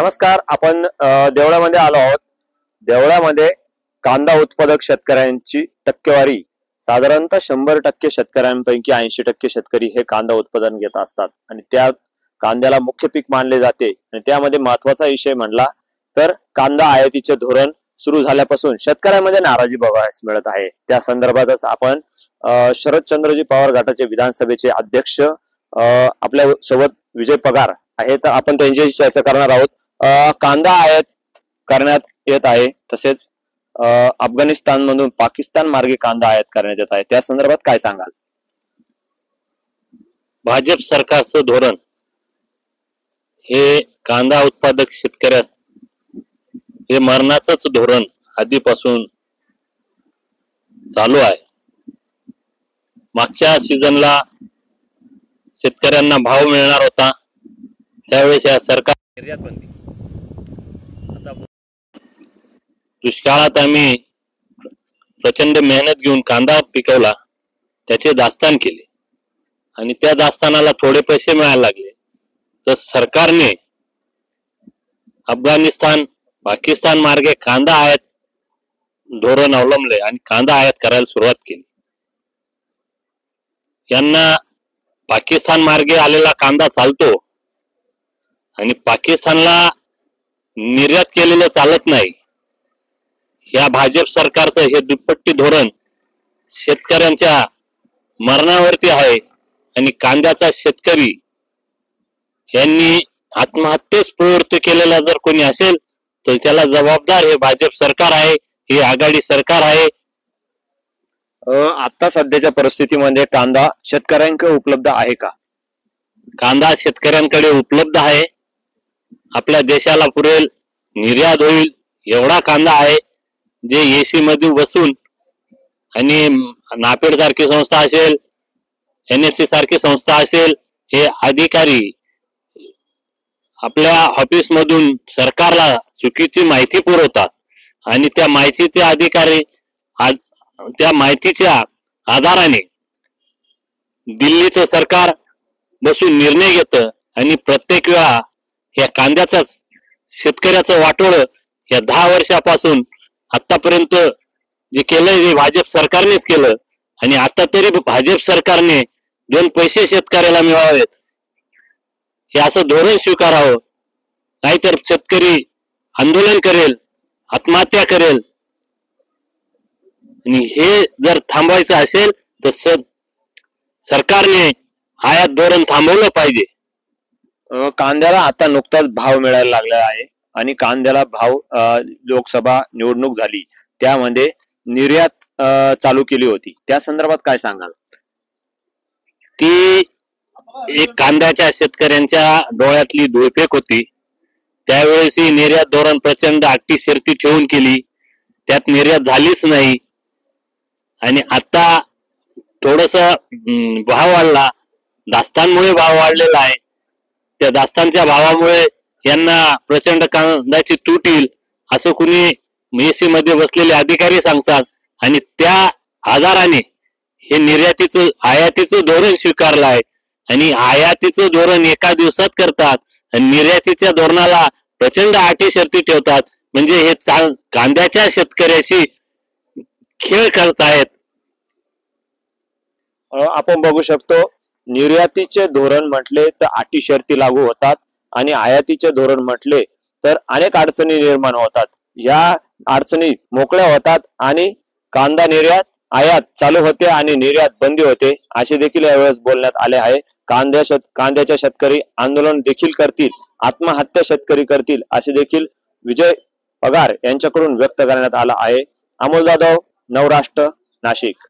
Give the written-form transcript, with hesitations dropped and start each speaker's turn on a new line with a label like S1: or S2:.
S1: नमस्कार. आपण देवळामध्ये आलो आहोत. देवळामध्ये कांदा उत्पादक शेतकऱ्यांची टक्केवारी साधारणतः 100% शेतकऱ्यांपैकी 80% शेतकरी हे कांदा उत्पादन घेत असतात आणि त्या कांद्याला मुख्य पीक मानले जाते. आणि त्यामध्ये महत्वाचा विषय म्हणला तर कांदा आयातीचे धोरण सुरू झाल्यापासून शेतकऱ्यांमध्ये नाराजी बघायला मिळत आहे. त्या संदर्भातच आपण शरदचंद्रजी पवार गटाचे विधानसभेचे अध्यक्ष आपल्या सोबत विजय पगार आहे, तर आपण त्यांच्याशी चर्चा करणार आहोत. कांदा आयात करण्यात येत आहे, तसेच अफगाणिस्तान मधून पाकिस्तान मार्गे कांदा आयात करण्यात येत आहे, त्या संदर्भात काय सांगाल?
S2: भाजप सरकारचं धोरण हे कांदा उत्पादक शेतकऱ्यास हे मरणाचंच धोरण आधीपासून चालू आहे. मागच्या सीझनला शेतकऱ्यांना भाव मिळणार होता, त्यावेळेस या सरकार निर्यात बंदी. आता दुष्काळात आम्ही प्रचंड मेहनत घेऊन कांदा पिकवला, त्याचे दास्तान केले आणि त्या दास्तानाला थोडे पैसे मिळायला लागले, तर सरकारने अफगाणिस्तान पाकिस्तान मार्गे कांदा आयात धोरण अवलंबले आणि कांदा आयात करायला सुरुवात केली. यांना पाकिस्तान मार्गे आलेला कांदा चालतो आणि पाकिस्तानला निर्यात केलेलं चालत नाही. या भाजप सरकारचं हे दुप्पट्टी धोरण शेतकऱ्यांच्या मरणावरती आहे आणि कांद्याचा शेतकरी यांनी आत्महत्येस प्रवृत्त केलेला जर कोणी असेल तर त्याला जबाबदार हे भाजप सरकार आहे, हे आघाडी सरकार आहे.
S1: आता सध्याच्या परिस्थितीमध्ये कांदा शेतकऱ्यांकडे उपलब्ध आहे का?
S2: कांदा शेतकऱ्यांकडे उपलब्ध आहे. आपल्या देशाला पुरेल, निर्यात होईल एवढा कांदा आहे, जे एसी मध्ये बसून आणि नापेड सारखी संस्था असेल, NFC सारखी संस्था असेल, हे अधिकारी आपल्या ऑफिस मधून सरकारला चुकीची माहिती पुरवतात आणि त्या माहितीचे अधिकारी त्या माहितीच्या आधाराने दिल्लीचं सरकार बसून निर्णय घेतं आणि प्रत्येक वेळा या कांद्याचा शेतकऱ्याचं वाटोळ या 10 वर्षापासून आतापर्यंत जे केलंय ते भाजप सरकारनेच केलं. आणि आता तरी भाजप सरकारने 2 पैसे शेतकऱ्याला मिळावेत हे असं धोरण स्वीकारावं, नाहीतर शेतकरी आंदोलन करेल, आत्महत्या करेल. आणि हे जर थांबवायचं असेल तर सरकारने आयात धोरण थांबवलं पाहिजे.
S1: कांद्याला आता नुकताच भाव मिळायला लागला आहे आणि कांद्याला भाव लोकसभा निवडणूक झाली त्यामध्ये निर्यात चालू केली होती, त्या संदर्भात काय सांगाल?
S2: ती एक कांद्याच्या शेतकऱ्यांच्या डोळ्यातली धुळफेक होती. त्यावेळेस ही निर्यात धोरण प्रचंड अटी शर्ती ठेवून केली, त्यात निर्यात झालीच नाही. आणि आता थोडस भाव वाढला, दास्तानमुळे भाव वाढलेला आहे. त्या दास्तानच्या भावामुळे यांना प्रचंड कांद्याची तूट येईल असं कुणी एसी मध्ये बसलेले अधिकारी सांगतात आणि त्या आधाराने हे निर्यातीचं आयातीचं धोरण स्वीकारलं आहे. आणि आयातीचं धोरण एका दिवसात करतात आणि निर्यातीच्या धोरणाला प्रचंड अटी शर्ती ठेवतात. म्हणजे हे कांद्याच्या शेतकऱ्याशी खेळ करतायत.
S1: आपण बघू शकतो निर्यातीचे धोरण म्हटले तर अटी शर्ती लागू होतात आणि आयातीचे धोरण म्हटले तर अनेक अडचणी निर्माण होतात. या अडचणी मोकळ्या होतात आणि कांदा निर्यात आयात चालू होते आणि निर्यात बंदी होते असे देखील यावेळेस बोलण्यात आले आहे. कांद्याच्या शेतकरी आंदोलन देखील करतील, आत्महत्या शेतकरी करतील असे देखील विजय पगार यांच्याकडून व्यक्त करण्यात आला आहे. अमोल जाधव, नवराष्ट्र, नाशिक.